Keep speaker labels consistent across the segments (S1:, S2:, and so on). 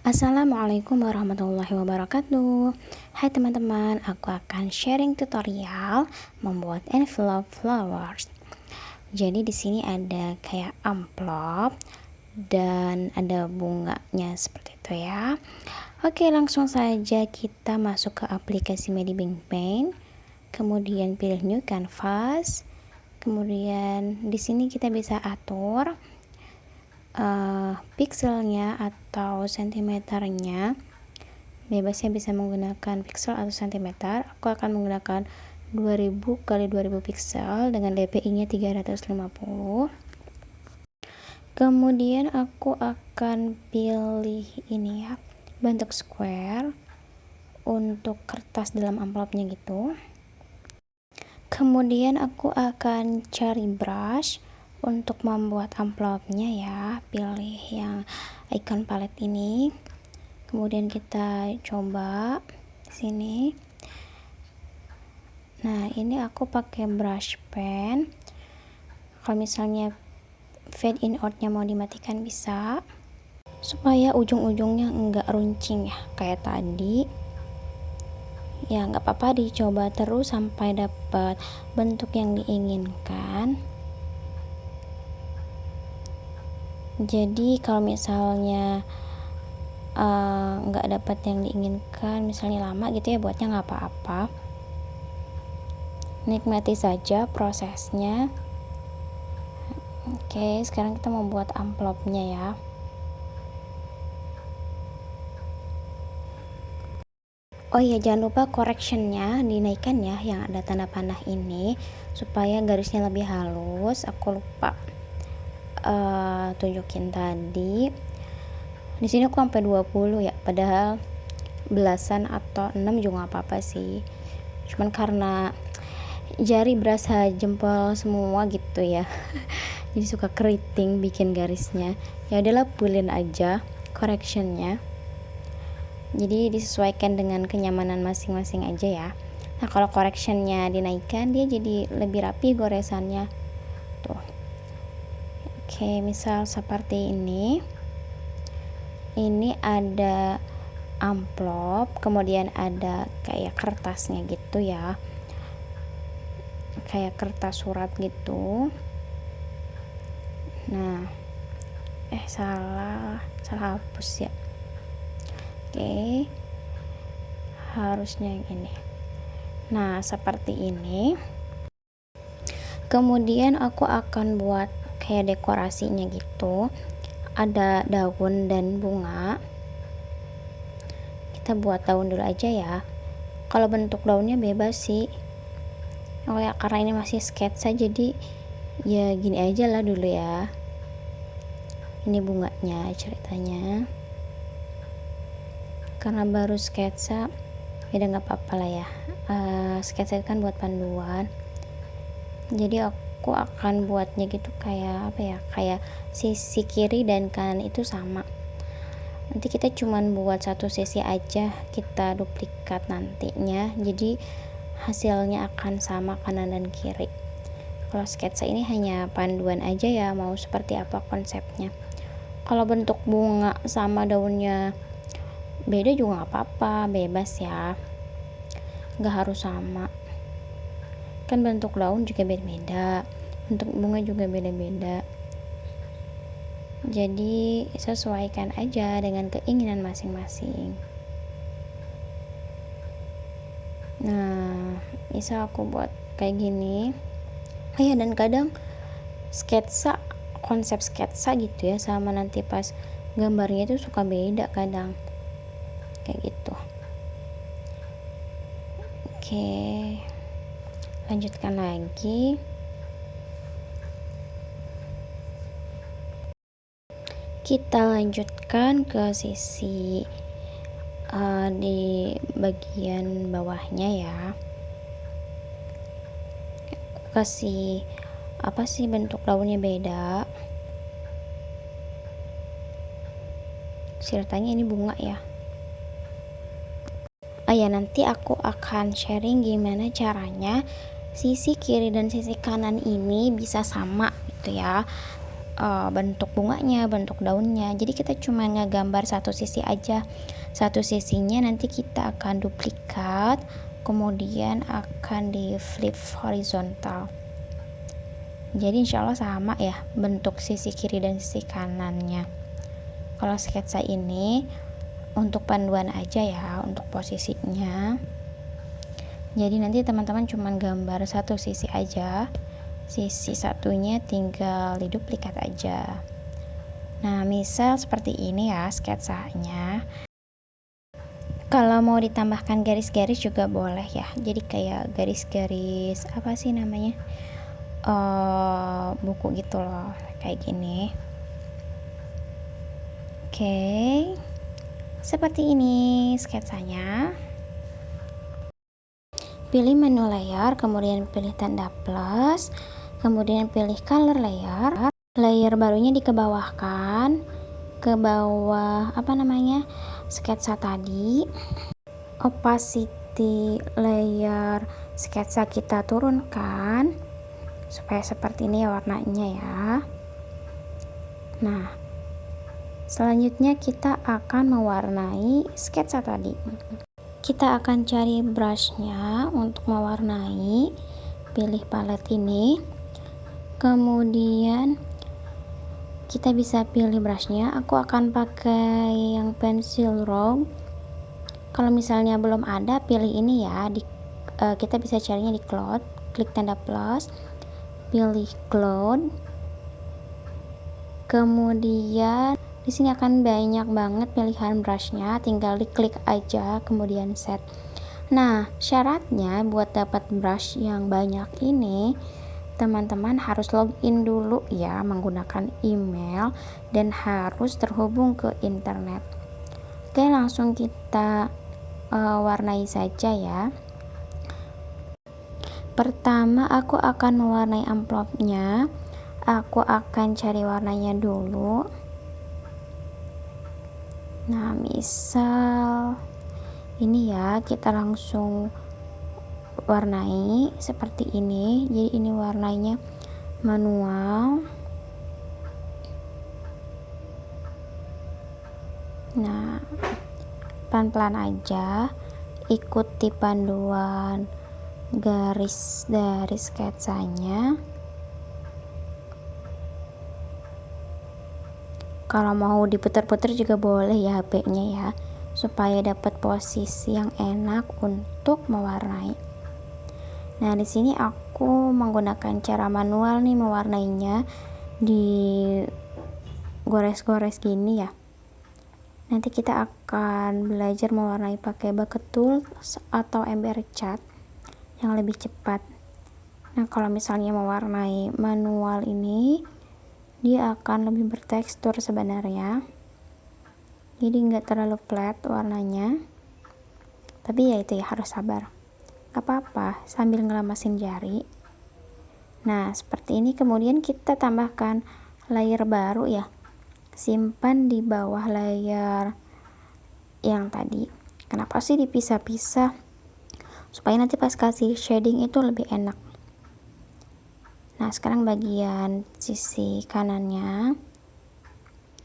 S1: Assalamualaikum warahmatullahi wabarakatuh. Hai teman-teman, aku akan sharing tutorial membuat envelope flowers. Jadi di sini ada kayak amplop dan ada bunganya seperti itu ya. Oke, langsung saja kita masuk ke aplikasi Medibang Paint. Kemudian pilih New Canvas. Kemudian di sini kita bisa atur pixelnya atau sentimeternya. Bebasnya bisa menggunakan pixel atau sentimeter. Aku akan menggunakan 2000 kali 2000 pixel dengan DPI nya 350. Kemudian aku akan pilih ini ya, bentuk square untuk kertas dalam amplopnya gitu. Kemudian aku akan cari brush untuk membuat amplopnya ya. Pilih yang icon palette ini. Kemudian kita coba sini. Nah, ini aku pakai brush pen. Kalau misalnya fade in out-nya mau dimatikan bisa, supaya ujung-ujungnya enggak runcing ya kayak tadi. Ya nggak apa-apa, dicoba terus sampai dapat bentuk yang diinginkan. Jadi kalau misalnya nggak dapat yang diinginkan, misalnya lama gitu ya buatnya, nggak apa-apa, nikmati saja prosesnya. Oke, sekarang kita mau buat amplopnya ya. Oh iya, jangan lupa correctionnya dinaikkan ya, yang ada tanda panah ini supaya garisnya lebih halus. Aku lupa tunjukin tadi. Di sini aku sampai 20 ya, padahal belasan atau 6 juga gak apa-apa sih. Cuman karena jari berasa jempol semua gitu ya. Jadi suka keriting bikin garisnya. Ya udahlah, pulin aja correctionnya. Jadi disesuaikan dengan kenyamanan masing-masing aja ya. Nah, kalau correctionnya dinaikkan, dia jadi lebih rapi goresannya tuh. Oke, misal seperti ini ada amplop, kemudian ada kayak kertasnya gitu ya, kayak kertas surat gitu. Nah, salah hapus ya. Oke, harusnya yang ini. Nah, seperti ini. Kemudian aku akan buat kayak dekorasinya gitu. Ada daun dan bunga. Kita buat daun dulu aja ya. Kalau bentuk daunnya bebas sih. Oh ya, karena ini masih sketsa jadi ya gini aja lah dulu ya. Ini bunganya ceritanya. Karena baru sketsa, ya nggak apa-apa lah ya. Sketsa kan buat panduan. Jadi aku akan buatnya gitu kayak apa ya? Kayak sisi kiri dan kanan itu sama. Nanti kita cuman buat satu sisi aja, kita duplikat nantinya. Jadi hasilnya akan sama kanan dan kiri. Kalau sketsa ini hanya panduan aja ya, mau seperti apa konsepnya. Kalau bentuk bunga sama daunnya beda juga nggak apa-apa, bebas ya, nggak harus sama. Kan bentuk daun juga beda-beda, bentuk bunga juga beda-beda. Jadi sesuaikan aja dengan keinginan masing-masing. Nah, bisa aku buat kayak gini. Dan kadang sketsa, konsep sketsa gitu ya, sama nanti pas gambarnya itu suka beda kadang. Kayak gitu. Oke, lanjutkan lagi. Kita lanjutkan ke sisi di bagian bawahnya ya. Kasih apa sih, bentuk daunnya beda. Ceritanya ini bunga ya. Nanti aku akan sharing gimana caranya sisi kiri dan sisi kanan ini bisa sama gitu ya. bentuk bunganya, bentuk daunnya. Jadi kita cuma ngegambar satu sisi aja. Satu sisinya nanti kita akan duplikat, kemudian akan di flip horizontal. Jadi insya Allah sama ya bentuk sisi kiri dan sisi kanannya. Kalau sketsa ini untuk panduan aja ya, untuk posisinya. Jadi nanti teman-teman cuma gambar satu sisi aja, sisi satunya tinggal diduplikat aja. Nah, misal seperti ini ya sketsanya. Kalau mau ditambahkan garis-garis juga boleh ya, jadi kayak garis-garis apa sih namanya, buku gitu loh, kayak gini. Oke, seperti ini sketsanya. Pilih menu layer, kemudian pilih tanda plus, kemudian pilih color layer. Layer barunya dikebawahkan, ke bawah apa namanya, sketsa tadi. Opacity layer sketsa kita turunkan supaya seperti ini warnanya ya. Nah, selanjutnya kita akan mewarnai sketsa tadi. Kita akan cari brushnya untuk mewarnai, pilih palette ini, kemudian kita bisa pilih brushnya. Aku akan pakai yang pensil rogue. Kalau misalnya belum ada, pilih ini ya, kita bisa carinya di cloud, klik tanda plus, pilih cloud, kemudian di sini akan banyak banget pilihan brushnya, tinggal diklik aja kemudian set. Nah, syaratnya buat dapat brush yang banyak ini teman-teman harus login dulu ya menggunakan email dan harus terhubung ke internet. Oke, langsung kita warnai saja ya. Pertama aku akan mewarnai amplopnya. Aku akan cari warnanya dulu. Nah, misal ini ya, kita langsung warnai seperti ini. Jadi ini warnanya manual. Nah, pelan-pelan aja, ikuti panduan garis dari sketsanya. Kalau mau diputar-putar juga boleh ya HP-nya ya, supaya dapat posisi yang enak untuk mewarnai. Nah, di sini aku menggunakan cara manual nih mewarnainya, di gores-gores gini ya. Nanti kita akan belajar mewarnai pakai bucket tools atau ember cat yang lebih cepat. Nah, kalau misalnya mewarnai manual ini, dia akan lebih bertekstur sebenarnya, jadi nggak terlalu flat warnanya, tapi ya itu ya harus sabar, gak apa-apa sambil ngelamasin jari. Nah, seperti ini. Kemudian kita tambahkan layer baru ya, simpan di bawah layer yang tadi. Kenapa sih dipisah-pisah? Supaya nanti pas kasih shading itu lebih enak. Nah, sekarang bagian sisi kanannya,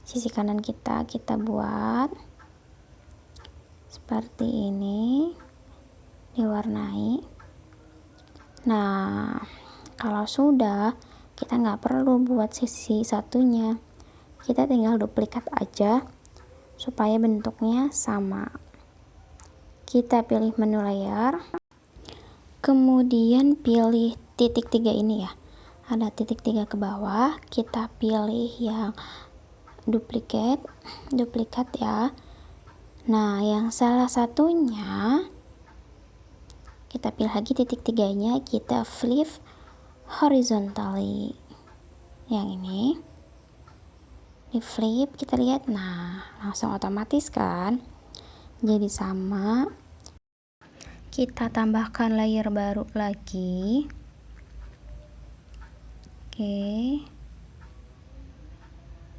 S1: sisi kanan kita buat seperti ini, diwarnai. Nah, kalau sudah, kita nggak perlu buat sisi satunya, kita tinggal duplikat aja supaya bentuknya sama. Kita pilih menu layer, kemudian pilih titik 3 ini ya, ada titik 3 ke bawah, kita pilih yang duplikat ya. Nah, yang salah satunya kita pilih lagi titik 3-nya, kita flip horizontally. Yang ini di flip, kita lihat, nah langsung otomatis kan jadi sama. Kita tambahkan layer baru lagi. Oke,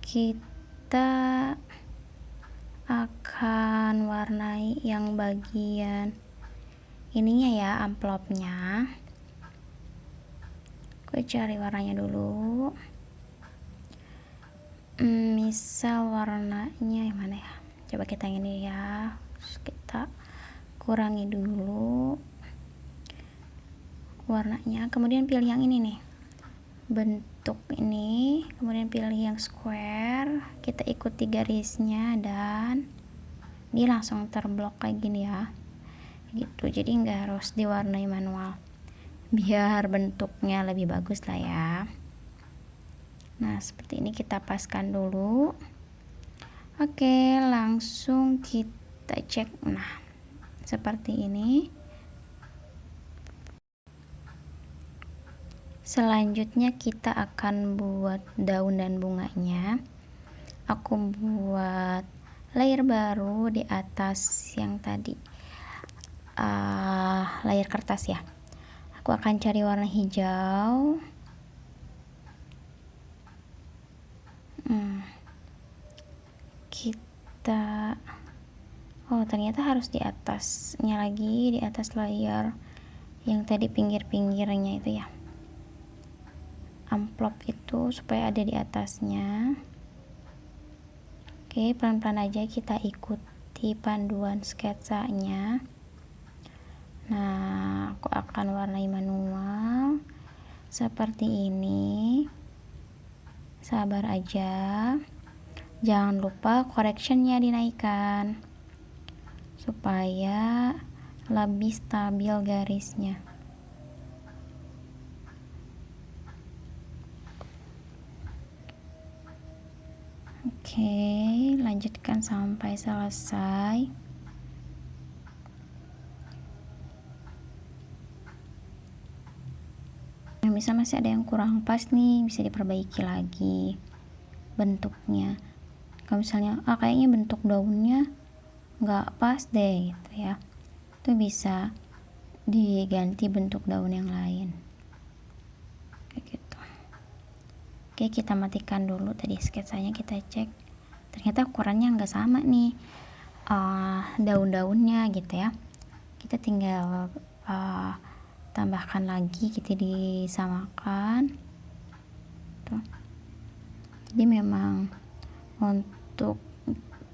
S1: kita akan warnai yang bagian ininya ya, amplopnya. Gue cari warnanya dulu. Misal warnanya yang mana ya, coba kita ini ya, terus kita kurangi dulu warnanya, kemudian pilih yang ini nih, bentuk ini, kemudian pilih yang square, kita ikuti garisnya dan dia langsung terblok kayak gini ya, gitu. Jadi nggak harus diwarnai manual biar bentuknya lebih bagus lah ya. Nah seperti ini kita paskan dulu. Oke, langsung kita cek. Nah seperti ini. Selanjutnya kita akan buat daun dan bunganya. Aku buat layer baru di atas yang tadi layer kertas ya. Aku akan cari warna hijau. Kita ternyata harus di atasnya lagi, di atas layer yang tadi pinggir-pinggirnya itu ya, amplop itu supaya ada di atasnya. Oke, pelan-pelan aja kita ikuti panduan sketsanya. Nah aku akan warnai manual seperti ini, sabar aja, jangan lupa correctionnya dinaikkan supaya lebih stabil garisnya. Oke, lanjutkan sampai selesai. Nah, misal masih ada yang kurang pas nih, bisa diperbaiki lagi bentuknya. Kalau misalnya kayaknya bentuk daunnya nggak pas deh gitu ya, itu bisa diganti bentuk daun yang lain kayak gitu. Oke, kita matikan dulu tadi sketsanya, kita cek ternyata ukurannya nggak sama nih daun-daunnya gitu ya. Kita tinggal tambahkan lagi, kita disamakan tuh. Jadi memang untuk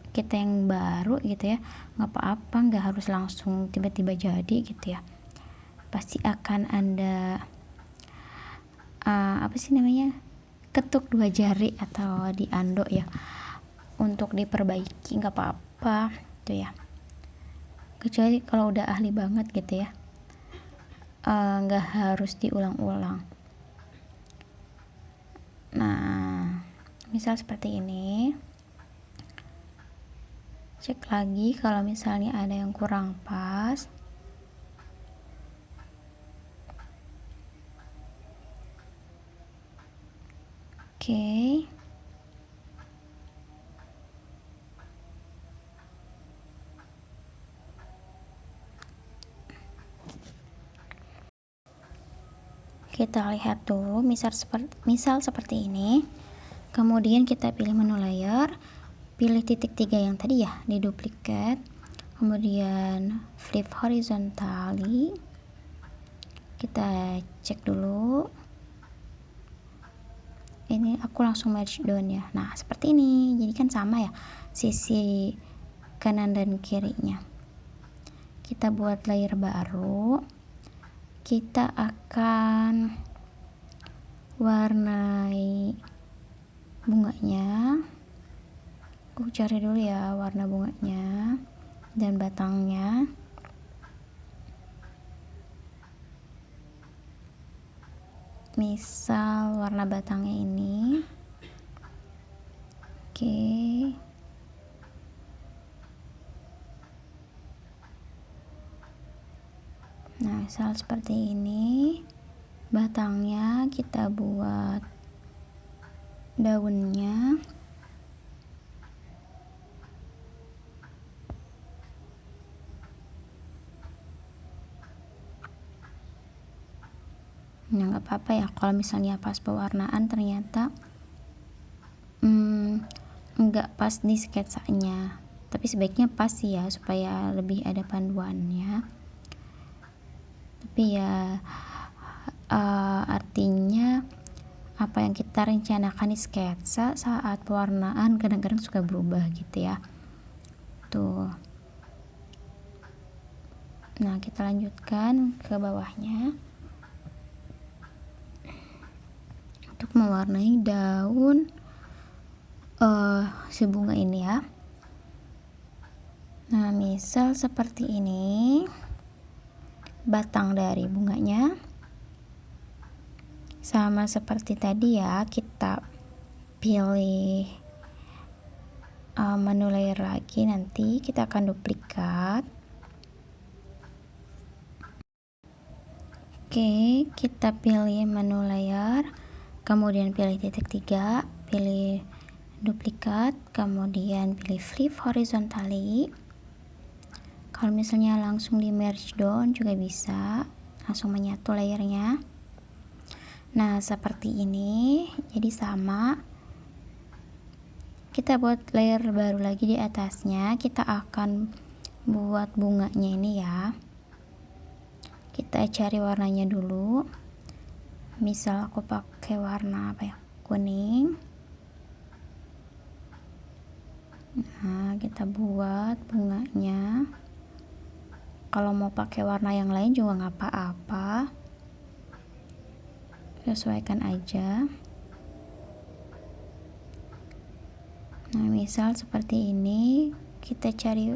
S1: kita yang baru gitu ya, nggak apa-apa, nggak harus langsung tiba-tiba jadi gitu ya, pasti akan ada apa sih namanya, ketuk dua jari atau dianduk ya untuk diperbaiki, nggak apa-apa tuh ya, kecuali kalau udah ahli banget gitu ya, nggak harus diulang-ulang. Nah misal seperti ini, cek lagi kalau misalnya ada yang kurang pas. Oke, kita lihat dulu misal seperti ini. Kemudian kita pilih menu layer, pilih titik 3 yang tadi ya, di duplicate, kemudian flip horizontally, kita cek dulu. Ini aku langsung merge down ya. Nah seperti ini, jadi kan sama ya sisi kanan dan kirinya. Kita buat layer baru, kita akan warnai bunganya. Aku cari dulu ya warna bunganya dan batangnya. Misal warna batangnya ini. Oke. Nah misal seperti ini, batangnya kita buat daunnya. Nah nggak apa-apa ya kalau misalnya pas pewarnaan ternyata nggak pas di sketsanya, tapi sebaiknya pas sih ya supaya lebih ada panduannya. Tapi ya artinya apa yang kita rencanakan di sketsa saat warnaan kadang-kadang suka berubah gitu ya. Tuh. Nah, kita lanjutkan ke bawahnya untuk mewarnai daun si bunga ini ya. Nah, misal seperti ini batang dari bunganya. Sama seperti tadi ya, kita pilih menu layer lagi, nanti kita akan duplikat. Oke, kita pilih menu layer, kemudian pilih titik 3, pilih duplikat, kemudian pilih flip horizontally. Kalau misalnya langsung di merge down juga bisa, langsung menyatu layernya. Nah, seperti ini. Jadi sama, kita buat layer baru lagi di atasnya. Kita akan buat bunganya ini ya. Kita cari warnanya dulu. Misal aku pakai warna apa ya, kuning. Nah, kita buat bunganya. Kalau mau pakai warna yang lain juga nggak apa-apa, sesuaikan aja. Nah, misal seperti ini, kita cari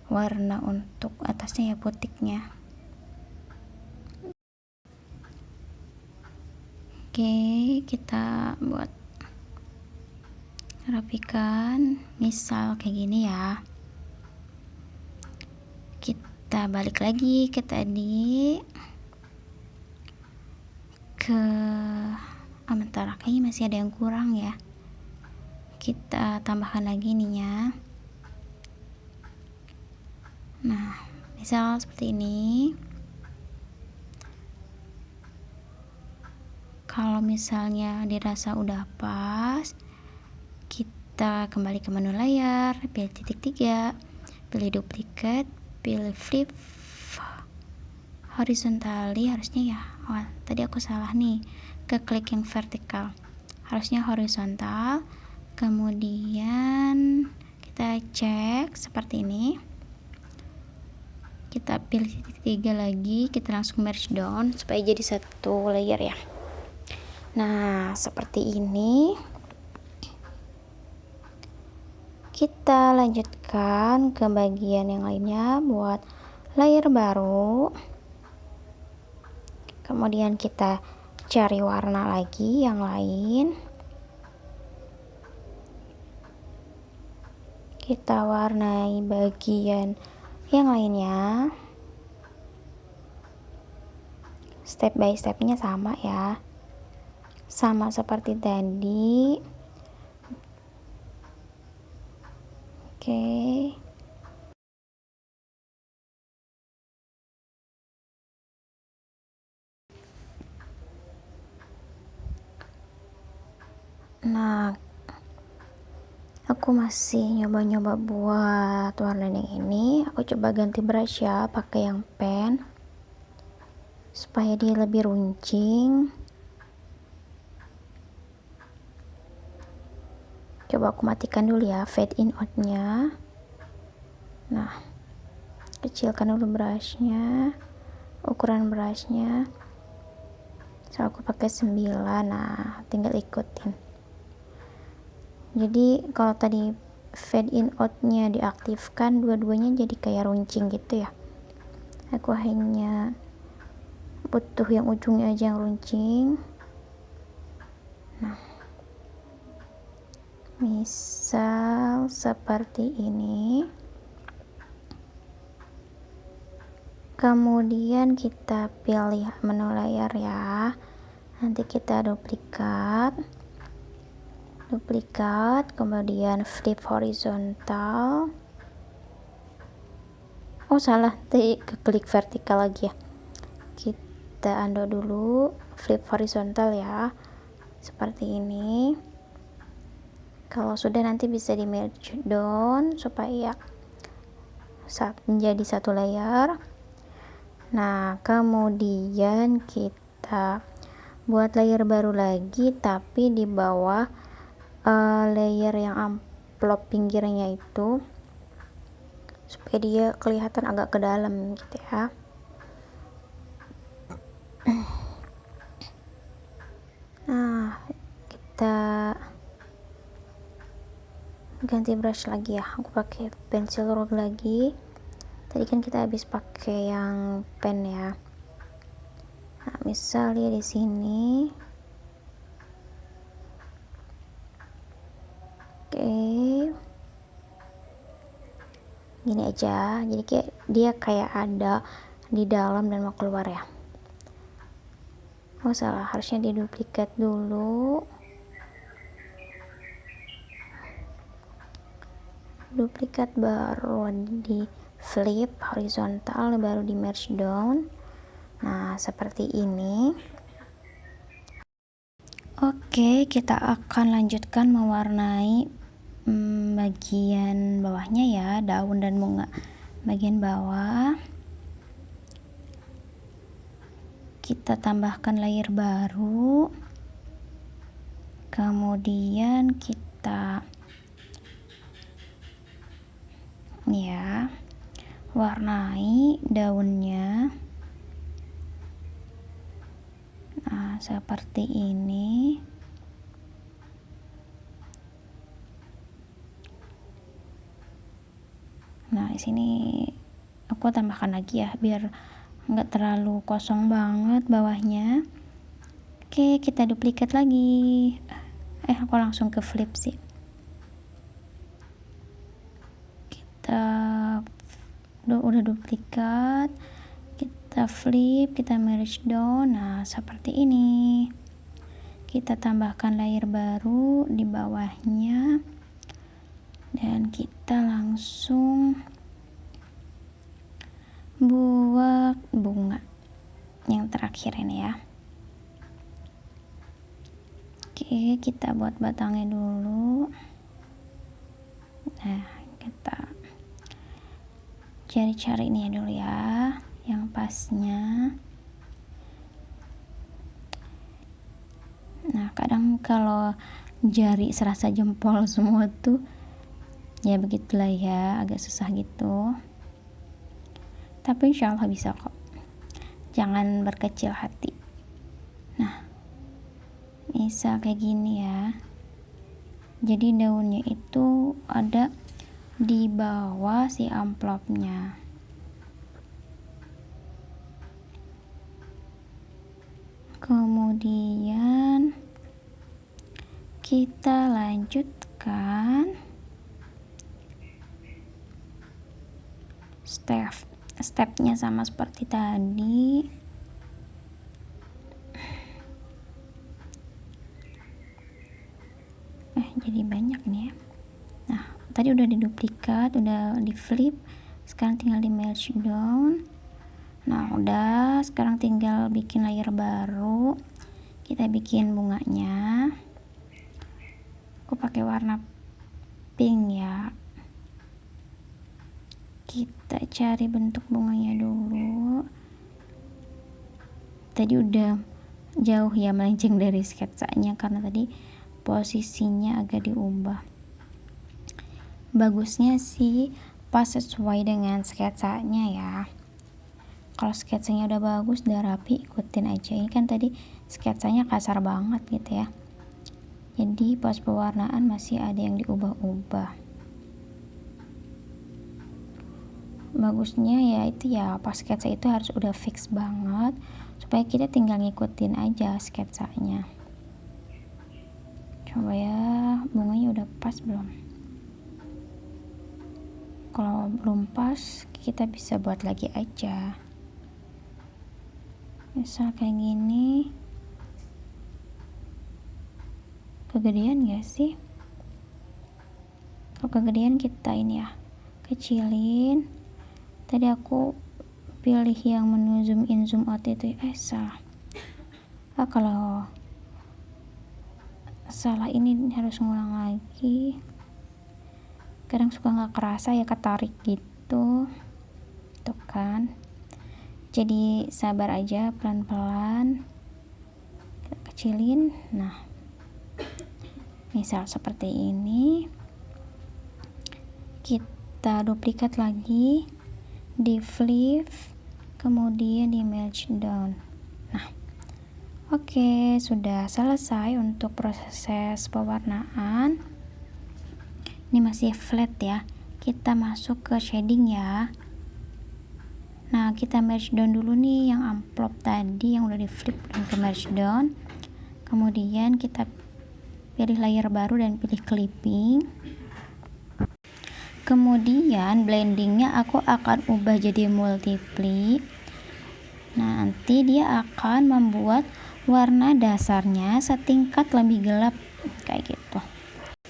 S1: warna untuk atasnya ya, putiknya. Oke, kita buat rapikan, misal kayak gini ya. Kita balik lagi ke tadi, ke bentar, kayaknya masih ada yang kurang ya. Kita tambahkan lagi ininya. Nah, misal seperti ini. Kalau misalnya dirasa udah pas, kita kembali ke menu layar, pilih titik 3, pilih duplikat, pilih flip horizontally, harusnya ya. Oh, tadi aku salah nih, ke klik yang vertikal. Harusnya horizontal. Kemudian kita cek seperti ini. Kita pilih titik 3 lagi, kita langsung merge down supaya jadi satu layer ya. Nah, seperti ini. Kita lanjutkan ke bagian yang lainnya buat layer baru. Kemudian kita cari warna lagi yang lain. Kita warnai bagian yang lainnya. Step by stepnya sama ya. Sama seperti tadi. Oke. Nah, aku masih nyoba-nyoba buat warna yang ini. Aku coba ganti brush ya, pakai yang pen supaya dia lebih runcing. Coba aku matikan dulu ya fade in out-nya. Nah, kecilkan dulu brushnya, ukuran brushnya. So, aku pakai 9. Nah, tinggal ikutin. Jadi kalau tadi fade in out-nya diaktifkan, dua-duanya jadi kayak runcing gitu ya. Aku hanya butuh yang ujungnya aja yang runcing. Nah, misal seperti ini. Kemudian kita pilih menu layar ya. Nanti kita duplikat, kemudian flip horizontal. Oh, salah, tadi klik vertikal lagi ya. Kita undo dulu, flip horizontal ya. Seperti ini. Kalau sudah nanti bisa di merge down supaya menjadi satu layer. Nah, kemudian kita buat layer baru lagi, tapi di bawah layer yang amplop pinggirnya itu, supaya dia kelihatan agak ke dalam gitu ya. Nah, kita ganti brush lagi ya. Aku pakai pensil rock lagi. Tadi kan kita habis pakai yang pen ya. Nah, misalnya di sini, oke, gini aja. Jadi kayak dia kayak ada di dalam dan mau keluar ya. Oh salah, harusnya diduplikat dulu. Duplikat baru di flip horizontal, baru di merge down. Nah, seperti ini. Oke, kita akan lanjutkan mewarnai bagian bawahnya ya, daun dan bunga. Bagian bawah kita tambahkan layer baru, kemudian kita ya warnai daunnya. Nah, seperti ini. Nah, di sini aku tambahkan lagi ya biar nggak terlalu kosong banget bawahnya. Oke, kita duplikat lagi. Aku langsung ke flip sih. Kita udah duplikat, kita flip, kita merge down. Nah, seperti ini. Kita tambahkan layer baru di bawahnya dan kita langsung buat bunga yang terakhir ini ya. Oke, kita buat batangnya dulu. Nah, kita cari-cari ini dulu ya yang pasnya. Nah, kadang kalau jari serasa jempol semua tuh ya begitulah ya, agak susah gitu, tapi insya Allah bisa kok, jangan berkecil hati. Nah, misal kayak gini ya, jadi daunnya itu ada di bawah si amplopnya. Kemudian kita lanjutkan stepnya sama seperti tadi. Jadi banyak nih ya. Nah, tadi udah diduplikat, udah di flip, sekarang tinggal di merge down. Nah, udah, sekarang tinggal bikin layer baru. Kita bikin bunganya. Aku pakai warna pink ya. Kita cari bentuk bunganya dulu. Tadi udah jauh ya melenceng dari sketsanya karena tadi posisinya agak diubah. Bagusnya sih pas sesuai dengan sketsanya ya. Kalau sketsanya udah bagus, udah rapi, ikutin aja. Ini kan tadi sketsanya kasar banget gitu ya, jadi pas pewarnaan masih ada yang diubah-ubah. Bagusnya ya itu ya, pas sketsa itu harus udah fix banget supaya kita tinggal ngikutin aja sketsanya. Coba ya, bunganya udah pas belum? Kalau belum pas, kita bisa buat lagi aja. Misal kayak gini, kegedean gak sih? Kalau kegedean kita ini ya, kecilin. Tadi aku pilih yang menu zoom in zoom out itu salah. Kalau salah ini harus ngulang lagi. Kadang suka nggak kerasa ya, ketarik gitu tuh kan. Jadi sabar aja, pelan-pelan kecilin. Nah, misal seperti ini, kita duplikat lagi, di flip, kemudian di merge down. Nah, oke, sudah selesai untuk proses pewarnaan. Ini masih flat ya, kita masuk ke shading ya. Nah, kita merge down dulu nih yang amplop tadi yang udah di flip dan ke merge down. Kemudian kita pilih layer baru dan pilih clipping. Kemudian blendingnya aku akan ubah jadi multiply. Nah, nanti dia akan membuat warna dasarnya setingkat lebih gelap kayak gitu.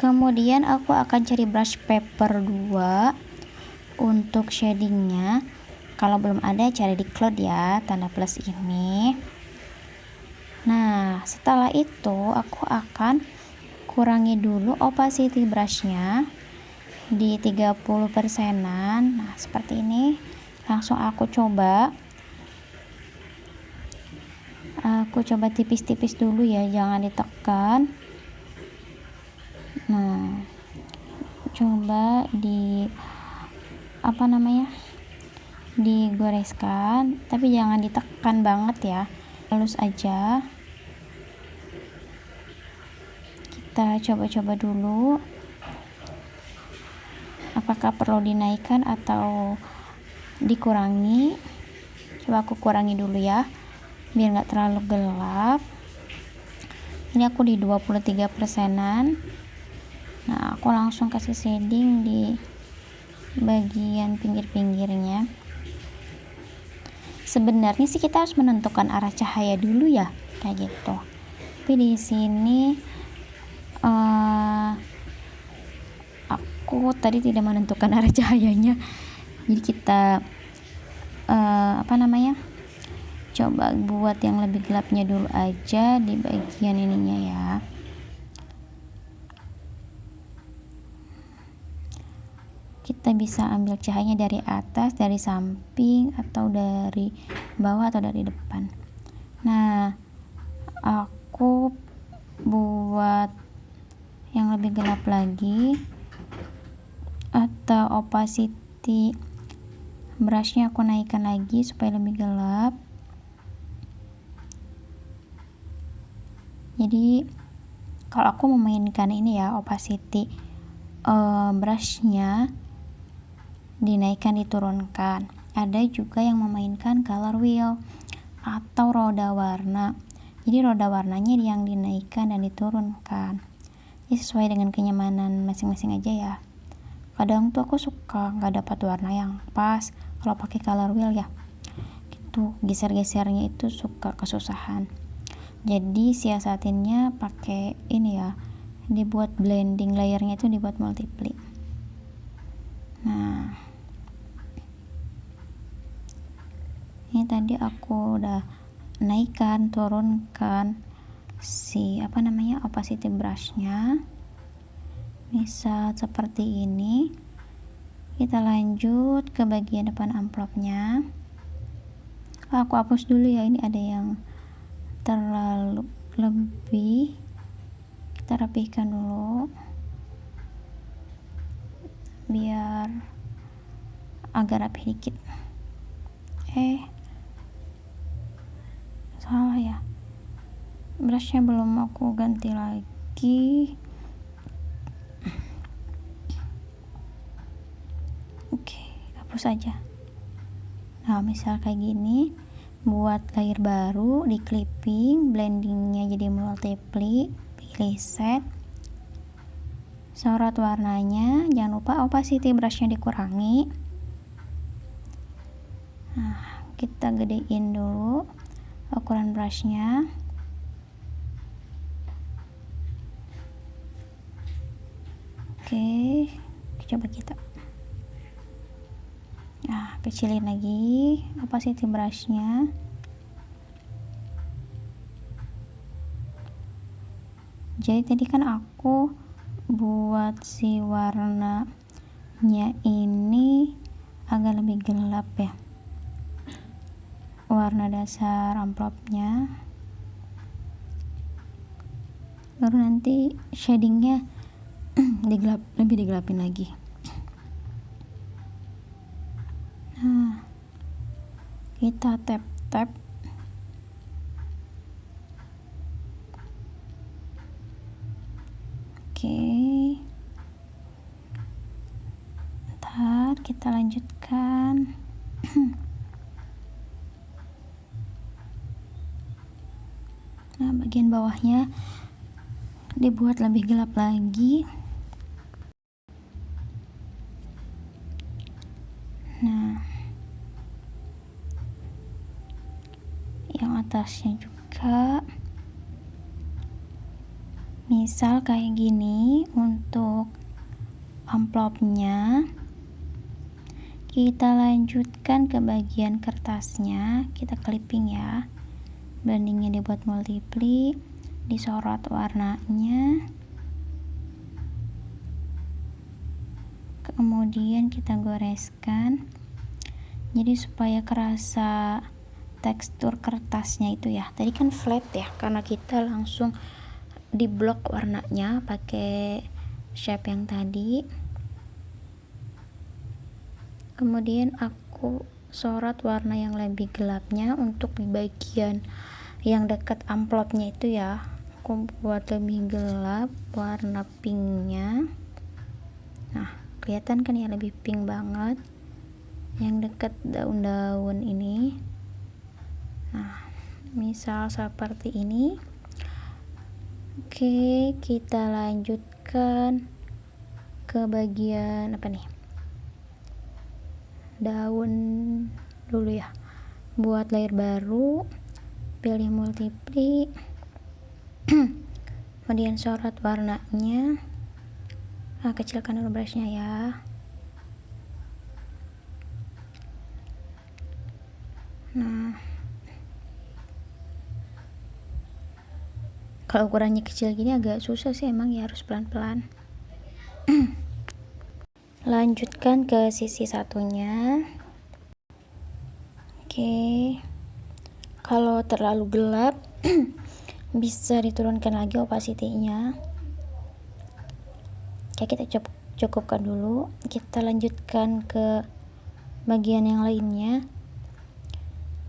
S1: Kemudian aku akan cari brush paper 2 untuk shadingnya. Kalau belum ada, cari di cloud ya, tanda plus ini. Nah, setelah itu aku akan kurangi dulu opacity brushnya di 30%-an. Nah, seperti ini. Langsung aku coba tipis-tipis dulu ya, jangan ditekan. Nah, coba digoreskan, tapi jangan ditekan banget ya, halus aja. Kita coba-coba dulu apakah perlu dinaikkan atau dikurangi. Coba aku kurangi dulu ya, biar nggak terlalu gelap. Ini aku di 23%-an. Nah, aku langsung kasih shading di bagian pinggir-pinggirnya. Sebenarnya sih kita harus menentukan arah cahaya dulu ya, kayak gitu. Tapi di sini aku tadi tidak menentukan arah cahayanya. Jadi kita coba buat yang lebih gelapnya dulu aja di bagian ininya ya. Kita bisa ambil cahayanya dari atas, dari samping, atau dari bawah atau dari depan. Nah, aku buat yang lebih gelap lagi, atau opacity brushnya aku naikkan lagi supaya lebih gelap. Jadi kalau aku memainkan ini ya, opacity brushnya dinaikkan diturunkan. Ada juga yang memainkan color wheel atau roda warna. Jadi roda warnanya yang dinaikkan dan diturunkan. Jadi sesuai dengan kenyamanan masing-masing aja ya. Kadang tuh aku suka nggak dapat warna yang pas kalau pakai color wheel ya. Gitu, geser-gesernya itu suka kesusahan. Jadi siasatinnya pakai ini ya, dibuat blending layernya itu dibuat multiply. Nah, ini tadi aku udah naikkan, turunkan opacity brushnya. Misal seperti ini. Kita lanjut ke bagian depan amplopnya. Aku hapus dulu ya, ini ada yang terlalu lebih. Kita rapihkan dulu biar agak rapi dikit. Salah ya, brushnya belum aku ganti lagi. Oke, hapus aja. Nah, misal kayak gini, buat layer baru, di clipping, blendingnya jadi multiply, pilih set, sorot warnanya, jangan lupa opacity brushnya dikurangi. Nah, kita gedein dulu ukuran brushnya. Oke, coba kita kecilin lagi opacity brushnya. Jadi tadi kan aku buat si warnanya ini agak lebih gelap ya, warna dasar amplopnya. baru nanti shadingnya lebih digelapin lagi. Nah, kita tap oke. Ntar kita lanjutkan. Nah, bagian bawahnya dibuat lebih gelap lagi. Nah, yang atasnya juga misal kayak gini. Untuk amplopnya kita lanjutkan ke bagian kertasnya, kita clipping ya, blendingnya dibuat multiply, disorot warnanya, kemudian kita goreskan jadi supaya kerasa tekstur kertasnya itu ya. Tadi kan flat ya, karena kita langsung diblok warnanya pakai shape yang tadi. Kemudian aku sorot warna yang lebih gelapnya untuk di bagian yang dekat amplopnya itu ya. Aku buat lebih gelap warna pinknya. Nah, kelihatan kan ya, lebih pink banget yang dekat daun-daun ini. Nah, misal seperti ini. Oke, kita lanjutkan ke bagian apa nih, daun dulu ya. Buat layer baru, pilih multiply, kemudian sorot warnanya. Kecilkan dulu brushnya ya. Nah, kalau ukurannya kecil gini agak susah sih emang ya, harus pelan-pelan. Lanjutkan ke sisi satunya. Oke, kalau terlalu gelap bisa diturunkan lagi opacity-nya. Oke, kita cukupkan dulu. Kita lanjutkan ke bagian yang lainnya.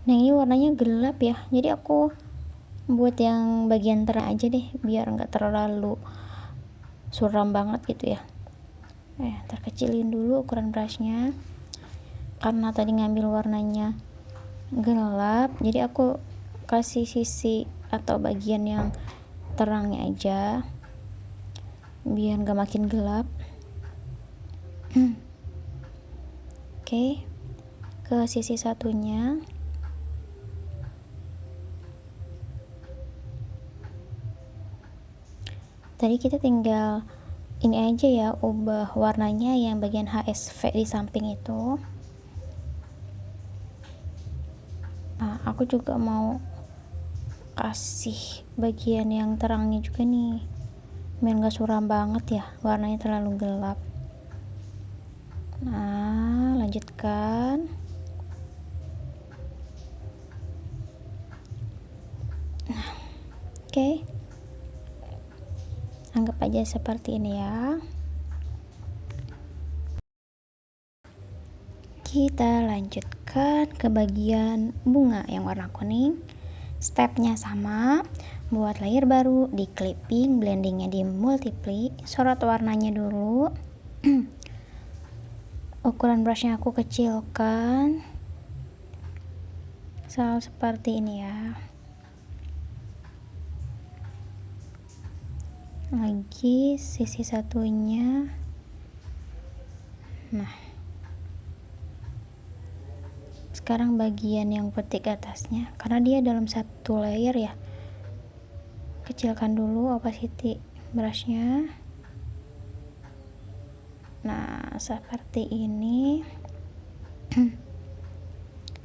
S1: Nah, ini warnanya gelap ya, jadi aku buat yang bagian terang aja deh, biar nggak terlalu suram banget gitu ya. Terkecilin dulu ukuran brushnya, karena tadi ngambil warnanya gelap, jadi aku kasih sisi atau bagian yang terangnya aja biar nggak makin gelap. Oke, ke sisi satunya. Tadi kita tinggal ini aja ya, ubah warnanya yang bagian HSV di samping itu. Nah, aku juga mau kasih bagian yang terangnya juga nih, biar nggak suram banget ya, warnanya terlalu gelap. Nah, lanjutkan. Nah, oke. Anggap aja seperti ini ya. Kita lanjutkan ke bagian bunga yang warna kuning. Stepnya sama, buat layer baru, di clipping, blendingnya di multiply, sorot warnanya dulu. Ukuran brushnya aku kecilkan seperti ini ya. Lagi sisi satunya. Nah, sekarang bagian yang putih ke atasnya, karena dia dalam satu layer ya, kecilkan dulu opacity brushnya. Nah, seperti ini.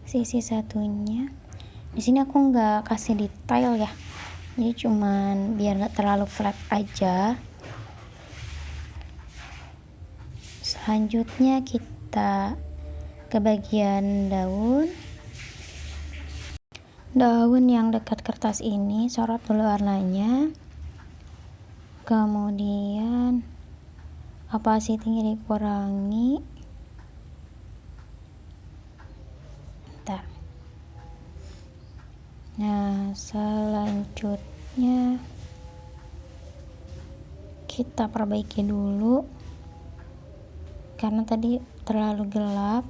S1: Sisi satunya di sini aku nggak kasih detail ya, jadi cuman biar nggak terlalu flat aja. Selanjutnya kita ke bagian daun yang dekat kertas ini, sorot dulu warnanya. kemudian opacity-nya dikurangi. Bentar. Nah, selanjutnya kita perbaiki dulu karena tadi terlalu gelap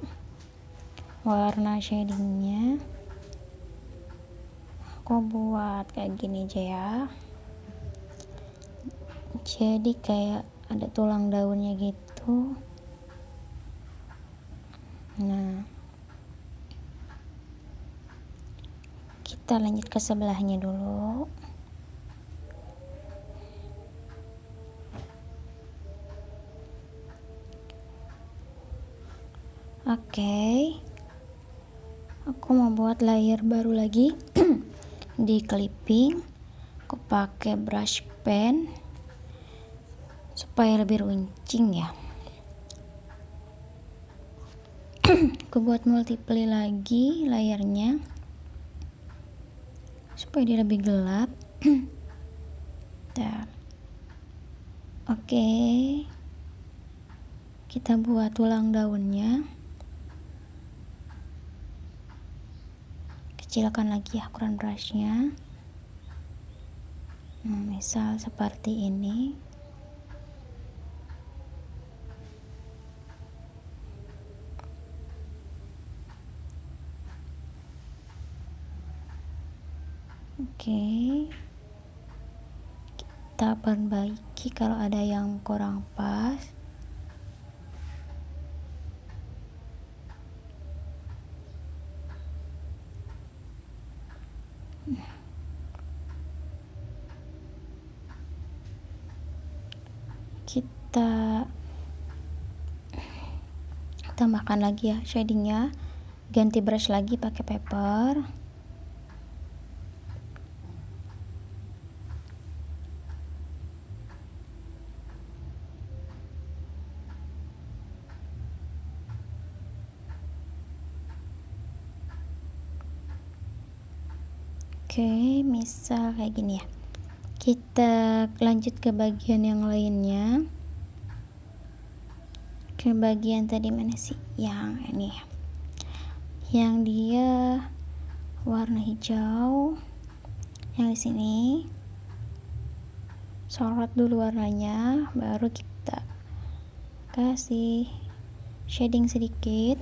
S1: warna shadingnya. Aku buat kayak gini aja ya, jadi kayak ada tulang daunnya gitu. Nah, kita lanjut ke sebelahnya dulu. Oke, aku mau buat layer baru lagi di clipping. Aku pakai brush pen supaya lebih runcing ya. Aku buat multiply lagi layernya supaya dia lebih gelap. Oke, kita buat tulang daunnya. Kecilkan lagi ya ukuran brushnya. Misal seperti ini. Oke, kita perbaiki kalau ada yang kurang pas. Kita tambahkan lagi ya shadingnya, ganti brush lagi pakai paper. Oke, misal kayak gini ya. Kita lanjut ke bagian yang lainnya. Ke bagian tadi mana sih? Yang ini. Yang dia warna hijau. Yang di sini. Sorot dulu warnanya, baru kita kasih shading sedikit.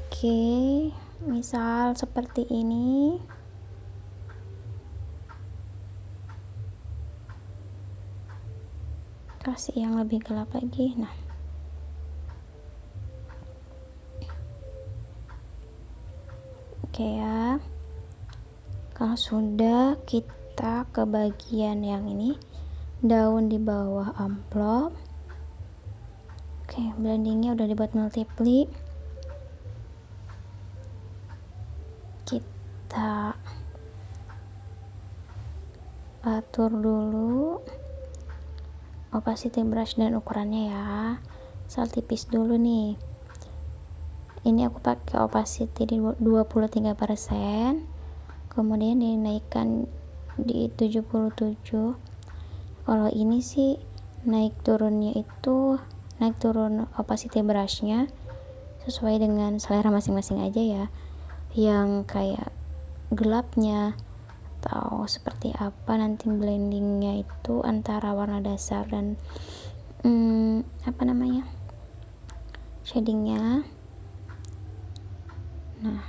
S1: Oke, misal seperti ini. Kasih yang lebih gelap lagi. Nah, oke ya. Kalau sudah, kita ke bagian yang ini, daun di bawah amplop. Oke, blendingnya udah dibuat multiply. Kita atur dulu opacity brush dan ukurannya ya. Asal tipis dulu nih. Ini aku pakai opacity di 23%, kemudian dinaikkan di 77. Kalau ini sih naik turun opacity brushnya sesuai dengan selera masing-masing aja ya, yang kayak gelapnya atau seperti apa nanti blendingnya itu antara warna dasar dan shadingnya. Nah,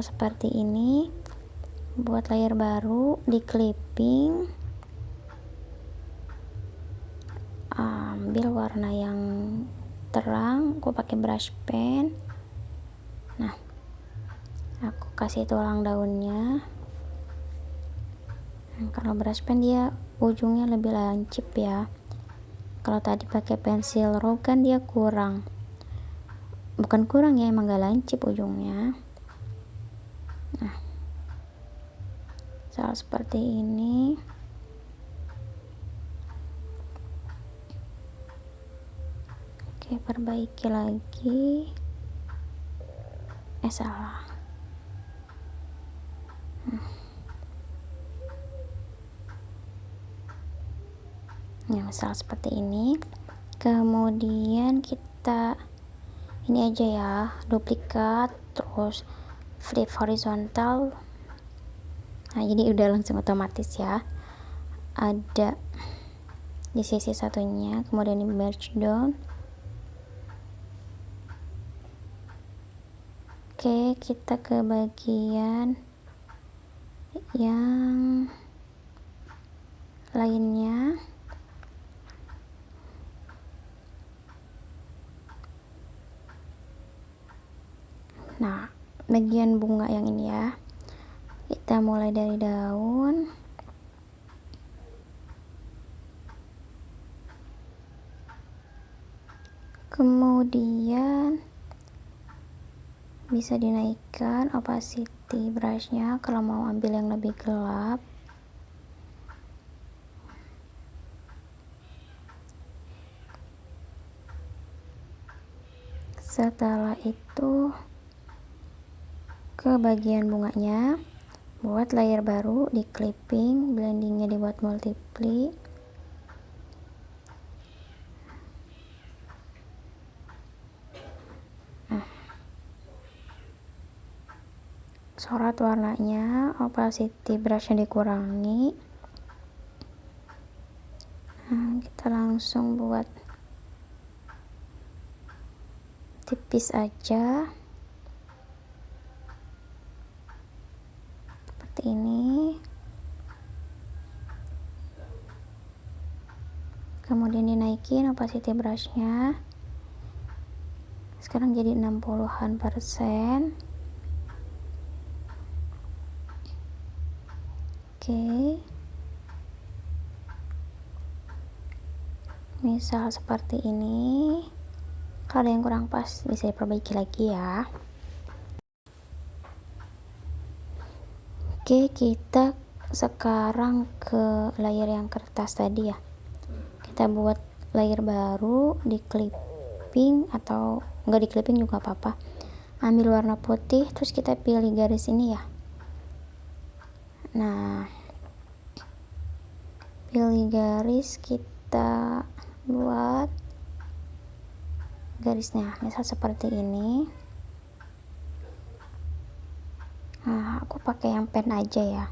S1: seperti ini. Buat layer baru di clipping, ambil warna yang terang, aku pakai brush pen. Nah, aku kasih tulang daunnya. Kalau brush pen dia ujungnya lebih lancip ya. Kalau tadi pakai pensil roll kan dia kurang, bukan kurang ya, emang gak lancip ujungnya. Nah, seperti ini. Oke, perbaiki lagi. Salah. misal seperti ini. Kemudian kita ini aja ya, duplikat, terus flip horizontal. Nah jadi udah langsung otomatis ya, ada di sisi satunya. Kemudian di merge down. Oke, kita ke bagian yang lainnya. Nah, bagian bunga yang ini ya, kita mulai dari daun, kemudian bisa dinaikkan opacity brushnya kalau mau ambil yang lebih gelap. Setelah itu ke bagian bunganya, buat layer baru, di clipping, blendingnya dibuat multiply. Sorot warnanya, opacity brushnya dikurangi. Nah, kita langsung buat tipis aja seperti ini. Kemudian dinaikin opacity brushnya, sekarang jadi 60%. Oke, misal seperti ini. Kalau ada yang kurang pas bisa diperbaiki lagi ya. Oke, kita sekarang ke layer yang kertas tadi ya. Kita buat layer baru, di clipping atau enggak di clipping juga apa-apa. Ambil warna putih, terus kita pilih garis ini ya. Nah, pilih garis, kita buat garisnya misal seperti ini. Nah, aku pakai yang pen aja ya,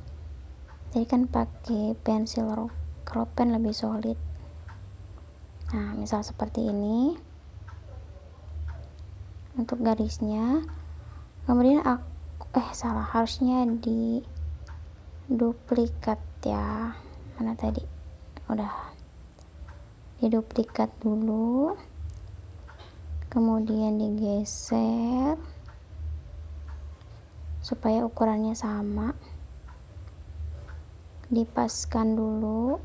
S1: jadi kan pakai pensil curl pen lebih solid. Nah, misal seperti ini untuk garisnya. Kemudian aku harusnya di duplikat ya, mana tadi, udah diduplikat dulu, kemudian digeser supaya ukurannya sama, dipaskan dulu.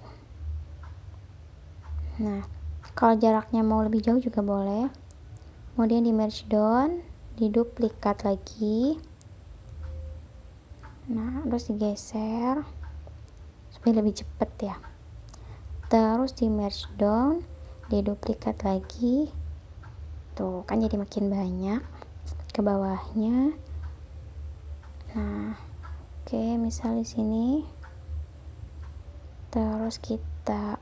S1: Nah, kalau jaraknya mau lebih jauh juga boleh. Kemudian di merge down, diduplikat lagi. Nah, terus digeser supaya lebih cepet ya. Terus di merge down, diduplikat lagi. Tuh kan jadi makin banyak ke bawahnya. Nah, oke, misal di sini. Terus kita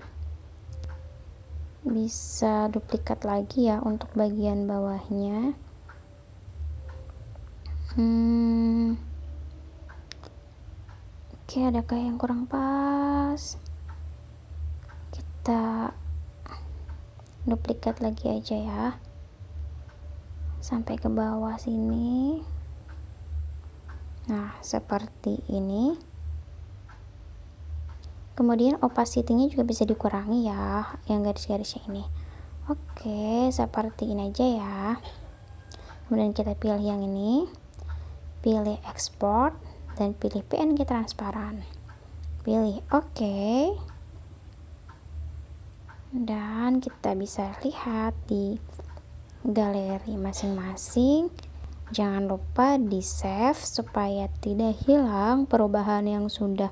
S1: bisa duplikat lagi ya untuk bagian bawahnya. Oke, ada kayak yang kurang pas, kita duplikat lagi aja ya sampai ke bawah sini. Nah, seperti ini. Kemudian opacity-nya juga bisa dikurangi ya, yang garis-garisnya ini. Oke, seperti ini aja ya. Kemudian kita pilih yang ini, pilih export, dan pilih PNG transparan. Pilih oke. Dan kita bisa lihat di galeri masing-masing. Jangan lupa di save supaya tidak hilang perubahan yang sudah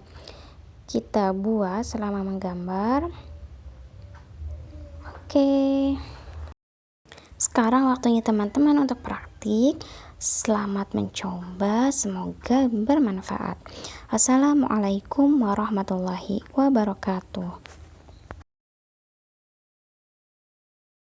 S1: kita buat selama menggambar. Oke, sekarang waktunya teman-teman untuk praktik. Selamat mencoba, semoga bermanfaat. Assalamualaikum warahmatullahi wabarakatuh.